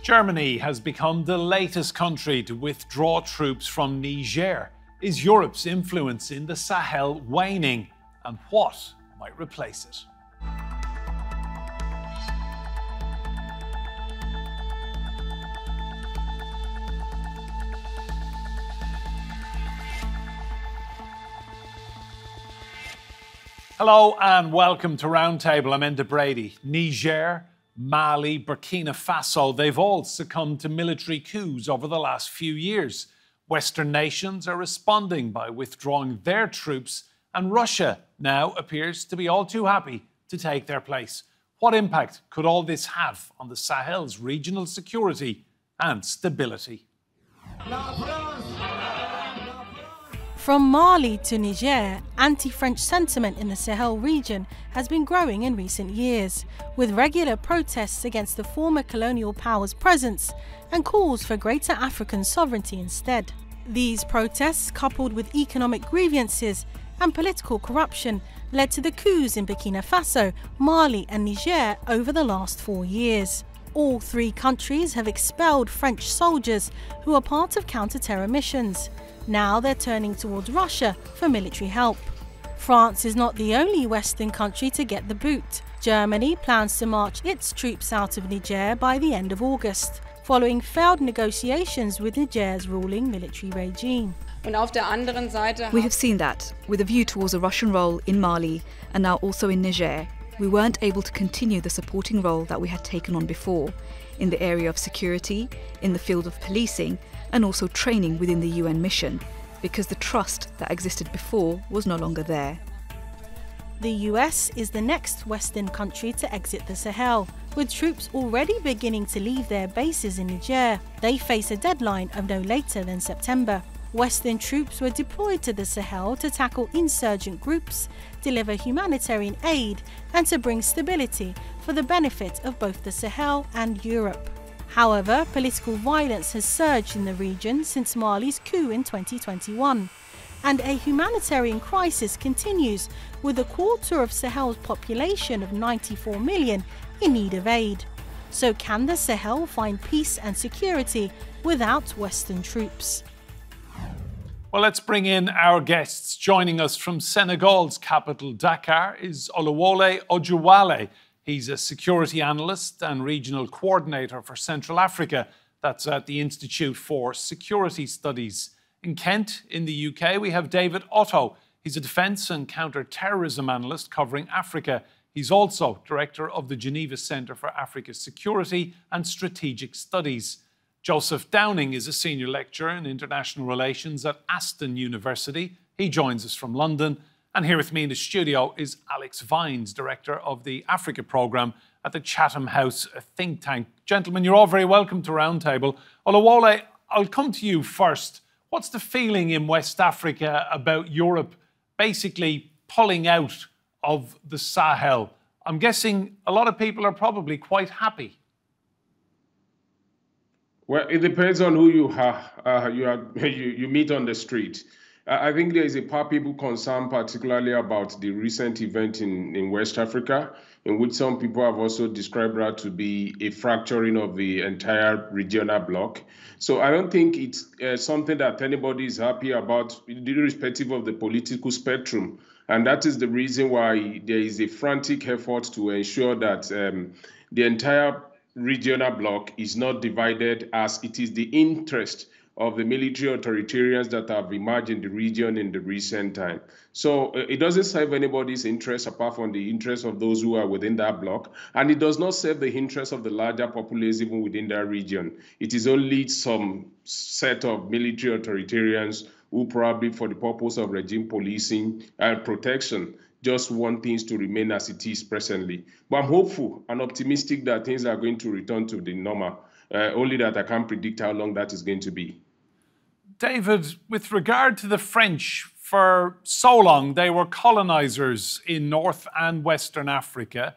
Germany has become the latest country to withdraw troops from Niger. Is Europe's influence in the Sahel waning? And what might replace it? Hello and welcome to Roundtable. I'm Enda Brady. Niger, Mali, Burkina Faso, they've all succumbed to military coups over the last few years. Western nations are responding by withdrawing their troops, and Russia now appears to be all too happy to take their place. What impact could all this have on the Sahel's regional security and stability? From Mali to Niger, anti-French sentiment in the Sahel region has been growing in recent years, with regular protests against the former colonial power's presence and calls for greater African sovereignty instead. These protests, coupled with economic grievances and political corruption, led to the coups in Burkina Faso, Mali and Niger over the last 4 years. All three countries have expelled French soldiers who are part of counter-terror missions. Now they're turning towards Russia for military help. France is not the only Western country to get the boot. Germany plans to march its troops out of Niger by the end of August, following failed negotiations with Niger's ruling military regime. We have seen that, with a view towards a Russian role in Mali and now also in Niger, we weren't able to continue the supporting role that we had taken on before, in the area of security, in the field of policing, and also training within the UN mission, because the trust that existed before was no longer there. The US is the next Western country to exit the Sahel, with troops already beginning to leave their bases in Niger. They face a deadline of no later than September. Western troops were deployed to the Sahel to tackle insurgent groups, deliver humanitarian aid, and to bring stability for the benefit of both the Sahel and Europe. However, political violence has surged in the region since Mali's coup in 2021, and a humanitarian crisis continues, with a quarter of Sahel's population of 94 million in need of aid. So can the Sahel find peace and security without Western troops? Well, let's bring in our guests. Joining us from Senegal's capital, Dakar, is Oluwole Ojewale. He's a security analyst and regional coordinator for Central Africa. That's at the Institute for Security Studies. In Kent, in the UK, we have David Otto. He's a defence and counter-terrorism analyst covering Africa. He's also director of the Geneva Centre for Africa Security and Strategic Studies. Joseph Downing is a senior lecturer in international relations at Aston University. He joins us from London. And here with me in the studio is Alex Vines, director of the Africa programme at the Chatham House think tank. Gentlemen, you're all very welcome to Roundtable. Oluwole, I'll come to you first. What's the feeling in West Africa about Europe basically pulling out of the Sahel? I'm guessing a lot of people are probably quite happy. Well, it depends on who you meet on the street. I think there is a palpable concern, particularly about the recent event in West Africa, in which some people have also described that to be a fracturing of the entire regional bloc. So I don't think it's something that anybody is happy about, irrespective of the political spectrum. And that is the reason why there is a frantic effort to ensure that the entire regional bloc is not divided, as it is the interest of the military authoritarians that have emerged in the region in the recent time. So it doesn't serve anybody's interest apart from the interest of those who are within that bloc. And it does not serve the interest of the larger populace even within that region. It is only some set of military authoritarians who probably for the purpose of regime policing and protection just want things to remain as it is presently. But I'm hopeful and optimistic that things are going to return to the normal, only that I can't predict how long that is going to be. David, with regard to the French, for so long they were colonisers in North and Western Africa.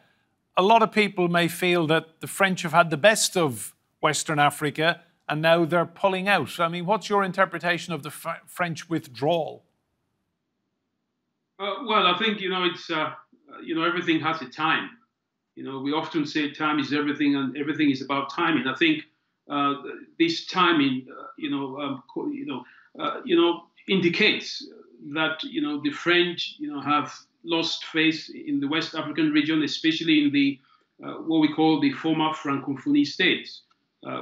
A lot of people may feel that the French have had the best of Western Africa and now they're pulling out. I mean, what's your interpretation of the French withdrawal? Well, I think, it's, everything has a time. We often say time is everything and everything is about timing. I think this timing, indicates that the French, have lost face in the West African region, especially in the what we call the former Francophonie states.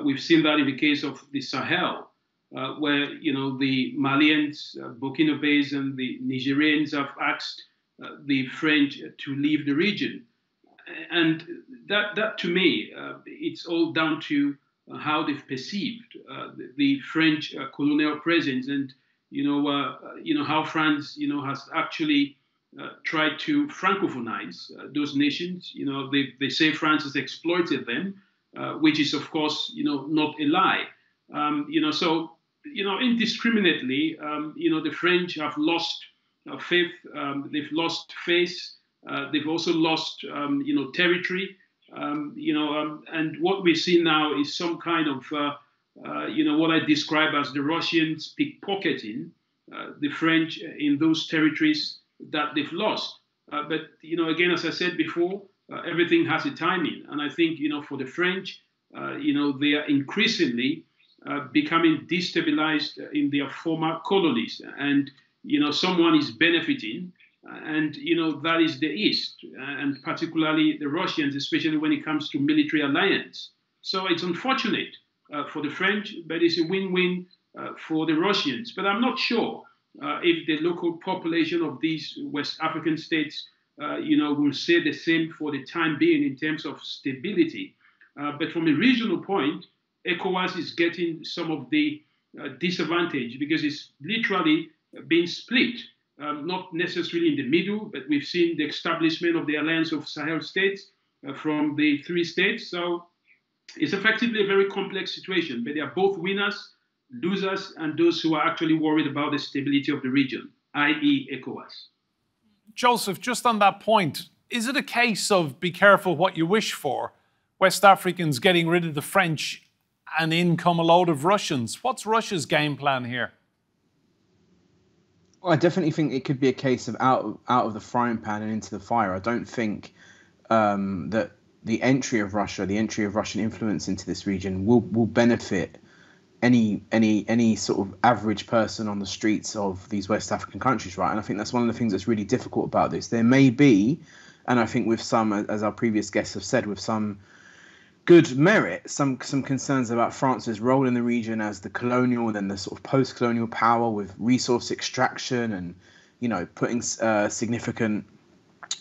We've seen that in the case of the Sahel, where the Malians, Burkinabés, and the Nigerians have asked the French to leave the region, and that to me, it's all down to how they've perceived the French colonial presence, and how France has actually tried to francophonize those nations. They say France has exploited them, which is of course not a lie. So indiscriminately, the French have lost faith. They've lost face. They've also lost territory. And what we see now is some kind of what I describe as the Russians pickpocketing the French in those territories that they've lost. But again, as I said before, everything has a timing, and I think for the French, they are increasingly becoming destabilized in their former colonies, and someone is benefiting, and that is the East, and particularly the Russians, especially when it comes to military alliance. So it's unfortunate for the French, but it's a win-win for the Russians. But I'm not sure if the local population of these West African states, will say the same for the time being in terms of stability. But from a regional point, ECOWAS is getting some of the disadvantage because it's literally being split, not necessarily in the middle, but we've seen the establishment of the Alliance of Sahel states from the 3 states. So it's effectively a very complex situation, but they are both winners, losers, and those who are actually worried about the stability of the region, i.e. ECOWAS. Joseph, just on that point, is it a case of be careful what you wish for? West Africans getting rid of the French and in come a load of Russians. What's Russia's game plan here? Well, I definitely think it could be a case of out of the frying pan and into the fire. I don't think that the entry of Russia, the entry of Russian influence into this region will benefit any sort of average person on the streets of these West African countries, right? And I think that's one of the things that's really difficult about this. There may be, and I think with some, as our previous guests have said, with some good merit, some concerns about France's role in the region as the colonial and then the sort of post-colonial power with resource extraction and, putting significant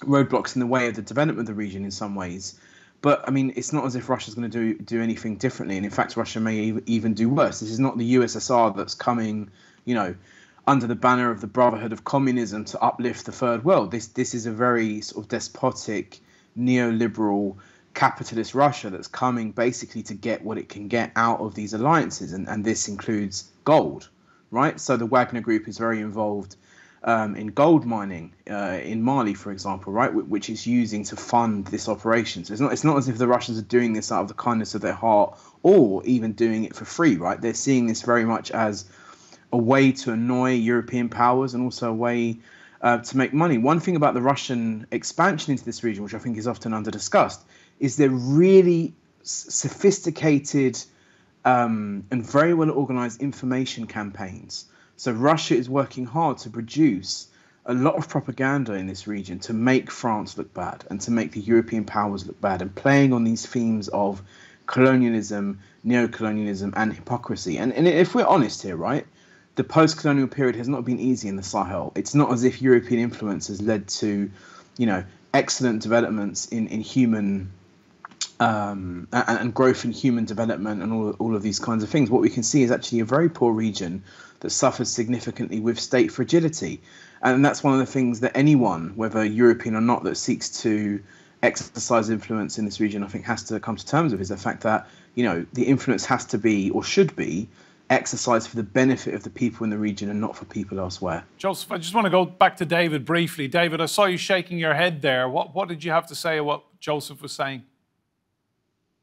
roadblocks in the way of the development of the region in some ways. But, I mean, it's not as if Russia's going to do anything differently. And in fact, Russia may even do worse. This is not the USSR that's coming, under the banner of the Brotherhood of Communism to uplift the Third World. This is a very sort of despotic, neoliberal, capitalist Russia that's coming basically to get what it can get out of these alliances. And this includes gold, right? So the Wagner Group is very involved in gold mining in Mali, for example, right, which is using to fund this operation. So it's not as if the Russians are doing this out of the kindness of their heart or even doing it for free, right? They're seeing this very much as a way to annoy European powers and also a way to make money. One thing about the Russian expansion into this region, which I think is often under-discussed, is they're really sophisticated and very well-organized information campaigns. So Russia is working hard to produce a lot of propaganda in this region to make France look bad and to make the European powers look bad, and playing on these themes of colonialism, neocolonialism, and hypocrisy. And if we're honest here, right, the post-colonial period has not been easy in the Sahel. It's not as if European influence has led to, excellent developments in human and growth in human development and all of these kinds of things. What we can see is actually a very poor region that suffers significantly with state fragility. And that's one of the things that anyone, whether European or not, that seeks to exercise influence in this region, I think has to come to terms with, is the fact that, the influence has to be, or should be, exercised for the benefit of the people in the region and not for people elsewhere. Joseph, I just want to go back to David briefly. David, I saw you shaking your head there. What did you have to say what Joseph was saying?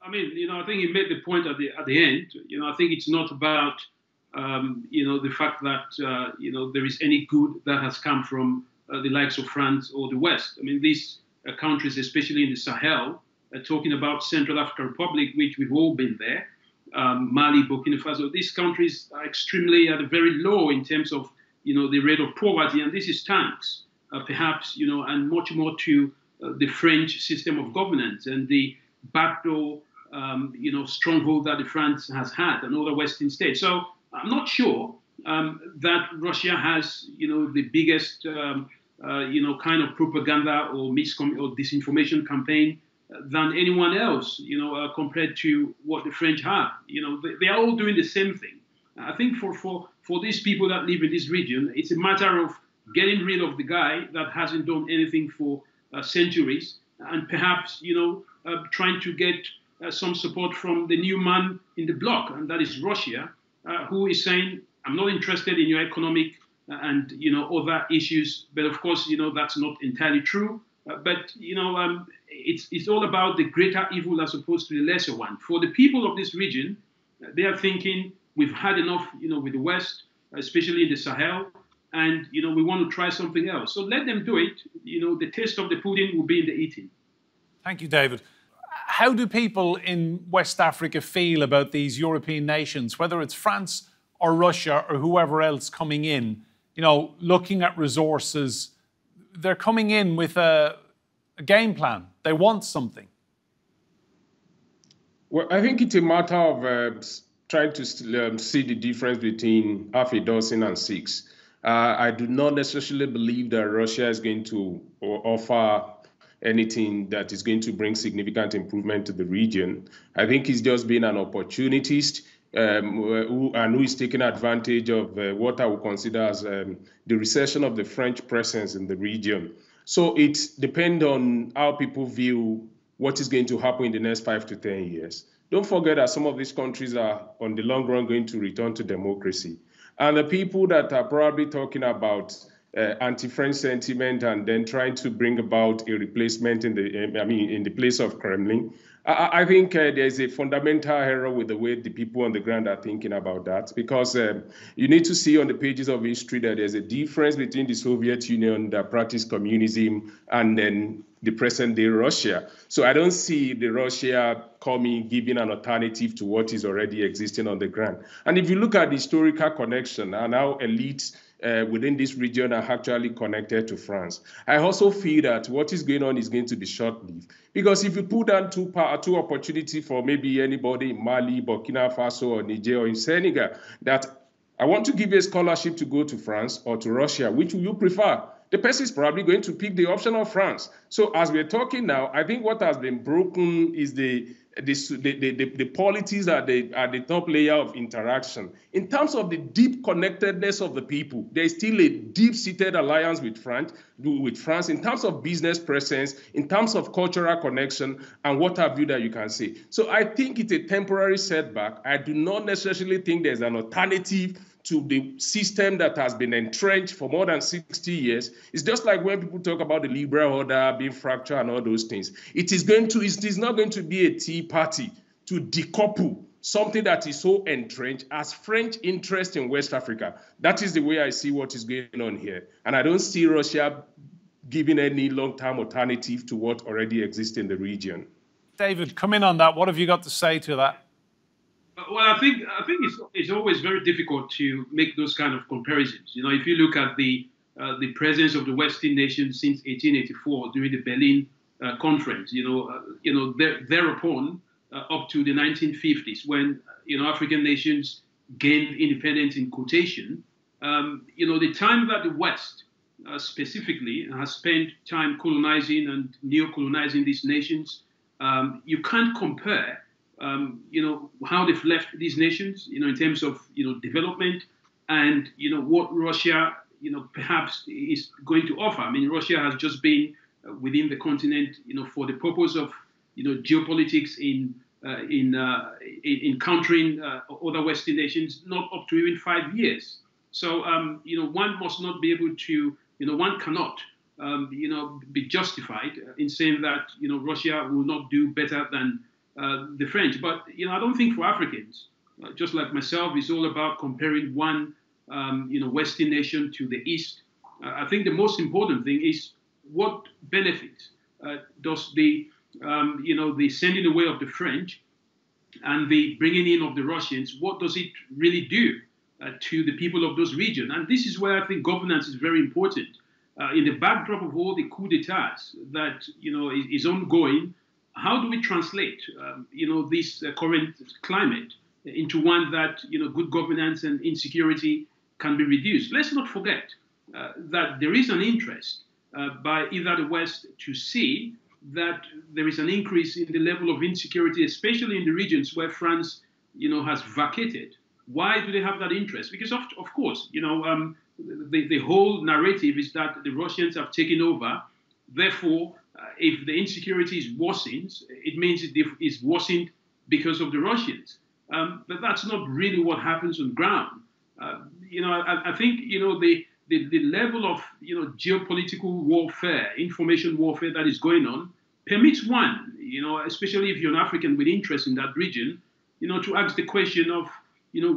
I mean, I think he made the point at the end. I think it's not about the fact that, there is any good that has come from the likes of France or the West. I mean, these countries, especially in the Sahel, talking about Central African Republic, which we've all been there, Mali, Burkina Faso. These countries are extremely at a very low in terms of, the rate of poverty, and this is thanks, perhaps, and much more to the French system of governance and the backdoor, stronghold that France has had and other Western states. So I'm not sure that Russia has, the biggest, kind of propaganda or disinformation campaign than anyone else, compared to what the French have. They are all doing the same thing. I think for these people that live in this region, it's a matter of getting rid of the guy that hasn't done anything for centuries, and perhaps, trying to get some support from the new man in the block, and that is Russia, who is saying, I'm not interested in your economic and, other issues. But of course, that's not entirely true. But it's all about the greater evil as opposed to the lesser one. For the people of this region, they are thinking, we've had enough, with the West, especially in the Sahel, and, we want to try something else. So let them do it. The taste of the pudding will be in the eating. Thank you, David. How do people in West Africa feel about these European nations, whether it's France or Russia or whoever else coming in, looking at resources? They're coming in with a game plan. They want something. Well, I think it's a matter of trying to see the difference between half a dozen and six. I do not necessarily believe that Russia is going to offer anything that is going to bring significant improvement to the region. I think he's just been an opportunist who is taking advantage of what I would consider as the recession of the French presence in the region. So it depends on how people view what is going to happen in the next 5 to 10 years. Don't forget that some of these countries are, on the long run, going to return to democracy. And the people that are probably talking about anti-French sentiment and then trying to bring about a replacement in the place of Kremlin, I think there's a fundamental error with the way the people on the ground are thinking about that, because you need to see on the pages of history that there's a difference between the Soviet Union that practiced communism and then the present-day Russia. So I don't see the Russia giving an alternative to what is already existing on the ground. And if you look at the historical connection and how elites within this region are actually connected to France, I also feel that what is going on is going to be short-lived. Because if you put down two opportunities for maybe anybody in Mali, Burkina Faso, or Niger, or in Senegal, that I want to give you a scholarship to go to France or to Russia, which will you prefer? The person is probably going to pick the option of France. So as we're talking now, I think what has been broken is the politics at the top layer of interaction. In terms of the deep connectedness of the people, there is still a deep-seated alliance with France in terms of business presence, in terms of cultural connection, and what have you that you can say. So I think it's a temporary setback. I do not necessarily think there's an alternative to the system that has been entrenched for more than 60 years. It's just like when people talk about the liberal order being fractured and all those things. It is not going to be a tea party to decouple something that is so entrenched as French interest in West Africa. That is the way I see what is going on here. And I don't see Russia giving any long-term alternative to what already exists in the region. David, come in on that. What have you got to say to that? Well, I think it's always very difficult to make those kind of comparisons. If you look at the presence of the Western nations since 1884 during the Berlin Conference, thereupon up to the 1950s, when African nations gained independence in quotation, the time that the West specifically has spent time colonizing and neo-colonizing these nations, you can't compare. How they've left these nations, in terms of, development and, what Russia, perhaps is going to offer. I mean, Russia has just been within the continent, for the purpose of, geopolitics in countering other Western nations, not up to even 5 years. So, one must not be able to, one cannot, be justified in saying that, Russia will not do better than the French. But, I don't think for Africans, just like myself, it's all about comparing one, Western nation to the East. I think the most important thing is what benefits does the, the sending away of the French and the bringing in of the Russians, what does it really do to the people of those regions? And this is where I think governance is very important. In the backdrop of all the coup d'etats that is ongoing, how do we translate this current climate into one that good governance and insecurity can be reduced? Let's not forget that there is an interest by either the West to see that there is an increase in the level of insecurity, especially in the regions where France, has vacated. Why do they have that interest? Because of course, the whole narrative is that the Russians have taken over. Therefore, if the insecurity is worsened, it means it is worsened because of the Russians. But that's not really what happens on ground. I think the level of geopolitical warfare, information warfare that is going on permits one, especially if you're an African with interest in that region, to ask the question of,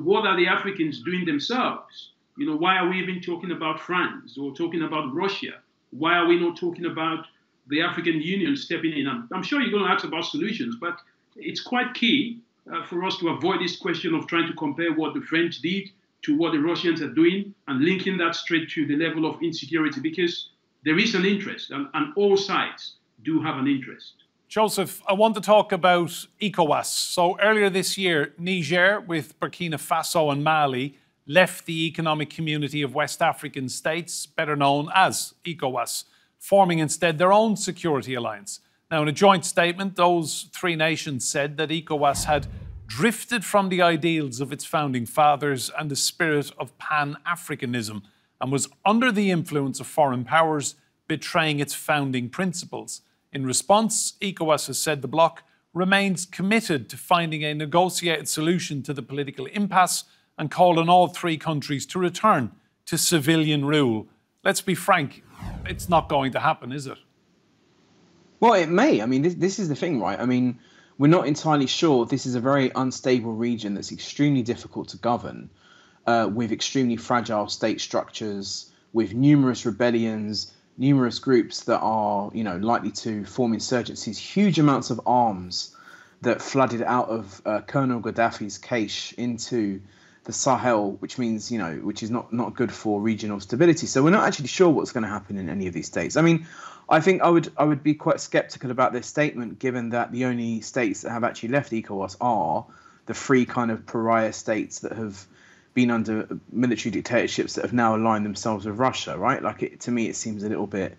what are the Africans doing themselves? Why are we even talking about France or talking about Russia? Why are we not talking about the African Union stepping in? I'm sure you're going to ask about solutions, but it's quite key for us to avoid this question of trying to compare what the French did to what the Russians are doing and linking that straight to the level of insecurity, because there is an interest and all sides do have an interest. Joseph, I want to talk about ECOWAS. So earlier this year, Niger, with Burkina Faso and Mali, left the Economic Community of West African States, better known as ECOWAS, forming instead their own security alliance. Now, in a joint statement, those three nations said that ECOWAS had drifted from the ideals of its founding fathers and the spirit of Pan-Africanism and was under the influence of foreign powers, betraying its founding principles. In response, ECOWAS has said the bloc remains committed to finding a negotiated solution to the political impasse and called on all three countries to return to civilian rule. Let's be frank, it's not going to happen, is it? Well, it may. I mean, this is the thing, right? I mean, we're not entirely sure. This is a very unstable region that's extremely difficult to govern, with extremely fragile state structures, with numerous rebellions, numerous groups that are, likely to form insurgencies, huge amounts of arms that flooded out of Colonel Gaddafi's cache into the Sahel, which means, which is not good for regional stability. So we're not actually sure what's going to happen in any of these states. I mean, I think I would be quite skeptical about this statement, given that the only states that have actually left ECOWAS are the three kind of pariah states that have been under military dictatorships that have now aligned themselves with Russia, right? To me, it seems a little bit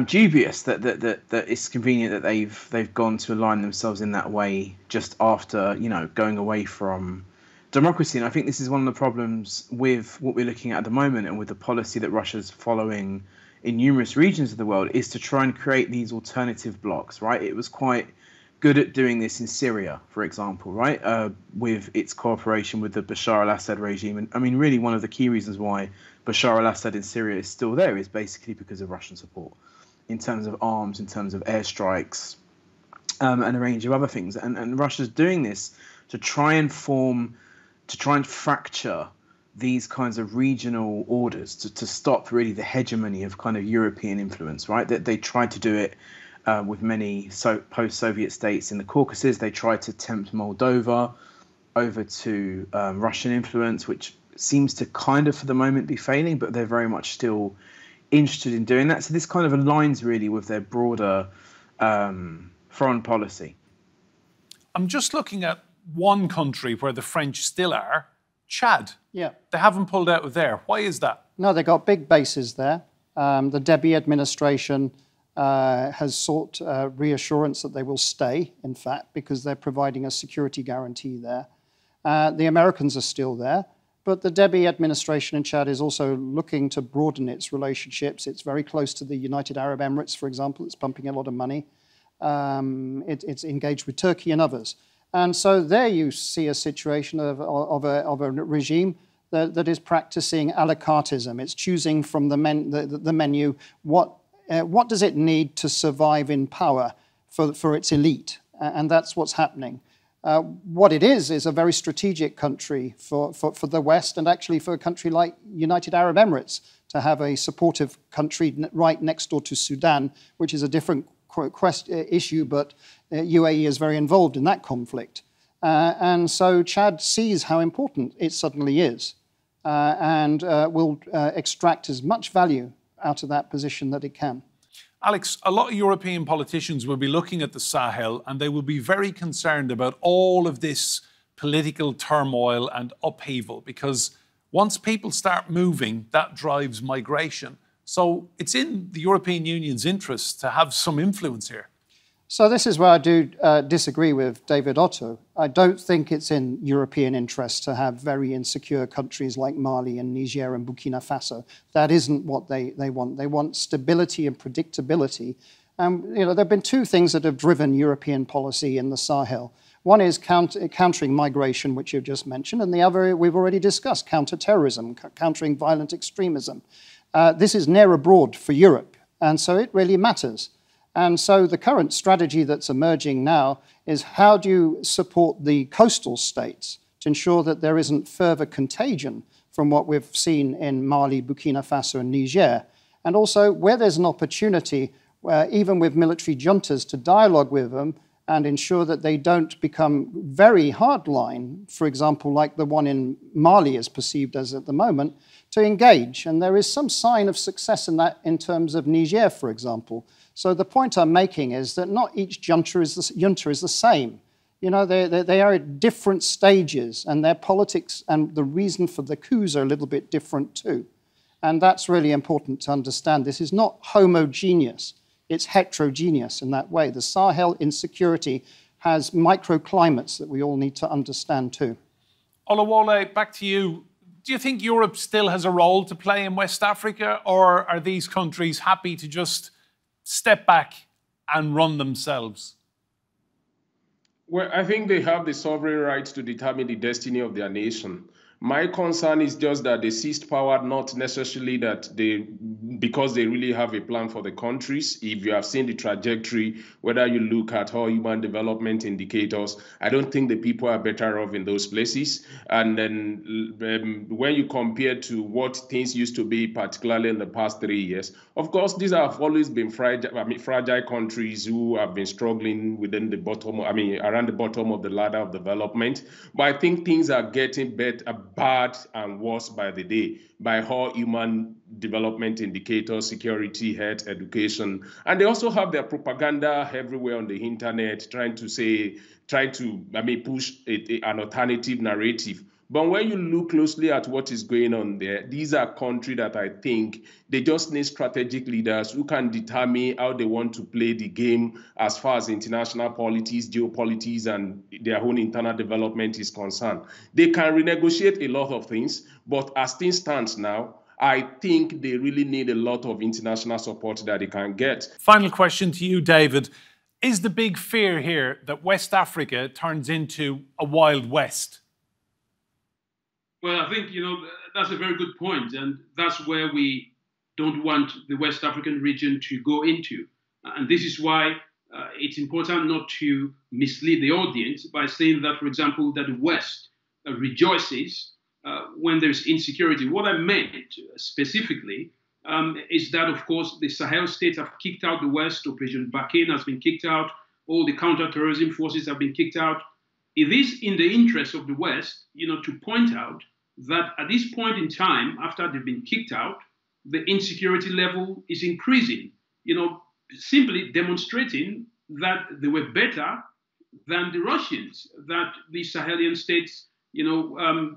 dubious that it's convenient that they've gone to align themselves in that way just after going away from democracy. And I think this is one of the problems with what we're looking at the moment and with the policy that Russia's following in numerous regions of the world, is to try and create these alternative blocs, right? It was quite good at doing this in Syria, for example, right? With its cooperation with the Bashar al-Assad regime. And I mean, really one of the key reasons why Bashar al-Assad in Syria is still there is basically because of Russian support in terms of arms, in terms of airstrikes, and a range of other things. And Russia's doing this to try and fracture these kinds of regional orders to stop really the hegemony of kind of European influence, right? That they tried to do it with many post-Soviet states in the Caucasus. They tried to tempt Moldova over to Russian influence, which seems to kind of, for the moment, be failing, but they're very much still interested in doing that. So this kind of aligns really with their broader foreign policy. I'm just looking at one country where the French still are, Chad. Yeah. They haven't pulled out of there. Why is that? No, they've got big bases there. The Deby administration has sought reassurance that they will stay, in fact, because they're providing a security guarantee there. The Americans are still there, but the Deby administration in Chad is also looking to broaden its relationships. It's very close to the United Arab Emirates, for example. It's pumping a lot of money. It's engaged with Turkey and others. And so there you see a situation of a regime that is practicing a la carteism. It's choosing from the menu what does it need to survive in power for its elite, and that's what's happening. What it is a very strategic country for the West, and actually for a country like United Arab Emirates to have a supportive country right next door to Sudan, which is a different issue, but UAE is very involved in that conflict. And so Chad sees how important it suddenly is and will extract as much value out of that position that it can. Alex, a lot of European politicians will be looking at the Sahel and they will be very concerned about all of this political turmoil and upheaval, because once people start moving, that drives migration. So it's in the European Union's interest to have some influence here. So this is where I do disagree with David Otto. I don't think it's in European interest to have very insecure countries like Mali and Niger and Burkina Faso. That isn't what they want. They want stability and predictability. There have been two things that have driven European policy in the Sahel. One is countering migration, which you've just mentioned, and the other we've already discussed, counter-terrorism, countering violent extremism. This is near abroad for Europe, and so it really matters. And so the current strategy that's emerging now is how do you support the coastal states to ensure that there isn't further contagion from what we've seen in Mali, Burkina Faso and Niger. And also where there's an opportunity, even with military juntas, to dialogue with them and ensure that they don't become very hardline, for example, like the one in Mali is perceived as at the moment, to engage. And there is some sign of success in that in terms of Niger, for example. So the point I'm making is that not each junta is the same. They are at different stages, and their politics and the reason for the coups are a little bit different too. And that's really important to understand. This is not homogeneous. It's heterogeneous in that way. The Sahel insecurity has microclimates that we all need to understand too. Oluwole, back to you. Do you think Europe still has a role to play in West Africa, or are these countries happy to just step back and run themselves? Well, I think they have the sovereign right to determine the destiny of their nation. My concern is just that they seized power, not necessarily that because they really have a plan for the countries. If you have seen the trajectory, whether you look at all human development indicators, I don't think the people are better off in those places. And then when you compare to what things used to be, particularly in the past 3 years, of course, these have always been fragile countries who have been struggling within the bottom, around the bottom of the ladder of development. But I think things are getting better, bad and worse by the day, by all human development indicators, security, health, education. And they also have their propaganda everywhere on the internet, trying to push an alternative narrative. But when you look closely at what is going on there, these are countries that I think they just need strategic leaders who can determine how they want to play the game as far as international politics, geopolitics, and their own internal development is concerned. They can renegotiate a lot of things, but as things stand now, I think they really need a lot of international support that they can get. Final question to you, David. Is the big fear here that West Africa turns into a Wild West? Well, I think, that's a very good point. And that's where we don't want the West African region to go into. And this is why it's important not to mislead the audience by saying that, for example, that the West rejoices when there's insecurity. What I meant specifically is that, of course, the Sahel states have kicked out the West. Operation Barkhane has been kicked out. All the counter-terrorism forces have been kicked out. It is in the interest of the West, to point out that at this point in time, after they've been kicked out, the insecurity level is increasing, simply demonstrating that they were better than the Russians that the Sahelian states,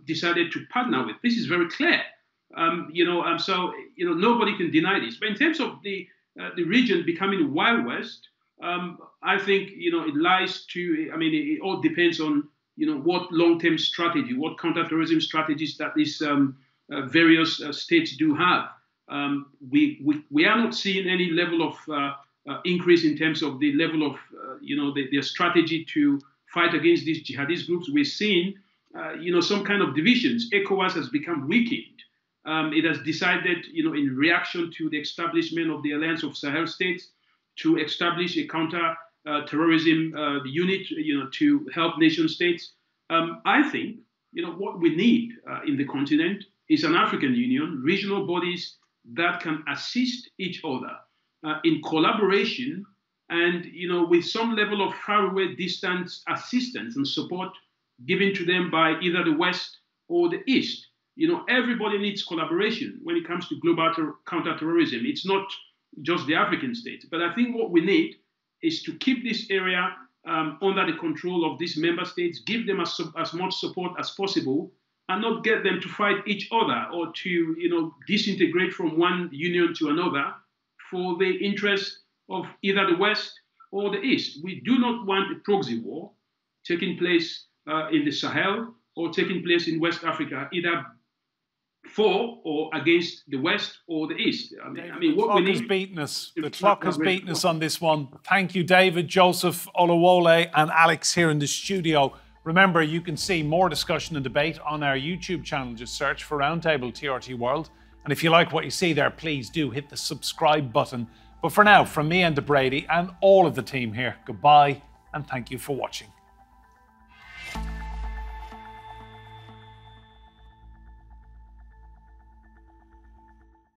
decided to partner with. This is very clear, so nobody can deny this. But in terms of the region becoming a Wild West, I think, it lies to, it all depends on, what long-term strategy, what counterterrorism strategies that these various states do have. We are not seeing any level of increase in terms of the level of, their strategy to fight against these jihadist groups. We're seeing, some kind of divisions. ECOWAS has become weakened. It has decided, in reaction to the establishment of the Alliance of Sahel States, to establish a counter-terrorism unit, to help nation states. I think, what we need in the continent is an African Union, regional bodies that can assist each other in collaboration and, with some level of faraway distance assistance and support given to them by either the West or the East. Everybody needs collaboration when it comes to global counterterrorism. It's not just the African states. But I think what we need is to keep this area under the control of these member states, give them as much support as possible, and not get them to fight each other or to disintegrate from one union to another for the interest of either the West or the East. We do not want a proxy war taking place in the Sahel or taking place in West Africa, either for or against the West or the East. The clock has beaten us. The clock has beaten us on this one. Thank you, David, Joseph, Oluwole, and Alex here in the studio. Remember, you can see more discussion and debate on our YouTube channel. Just search for Roundtable TRT World. And if you like what you see there, please do hit the subscribe button. But for now, from me and Brady and all of the team here, goodbye and thank you for watching.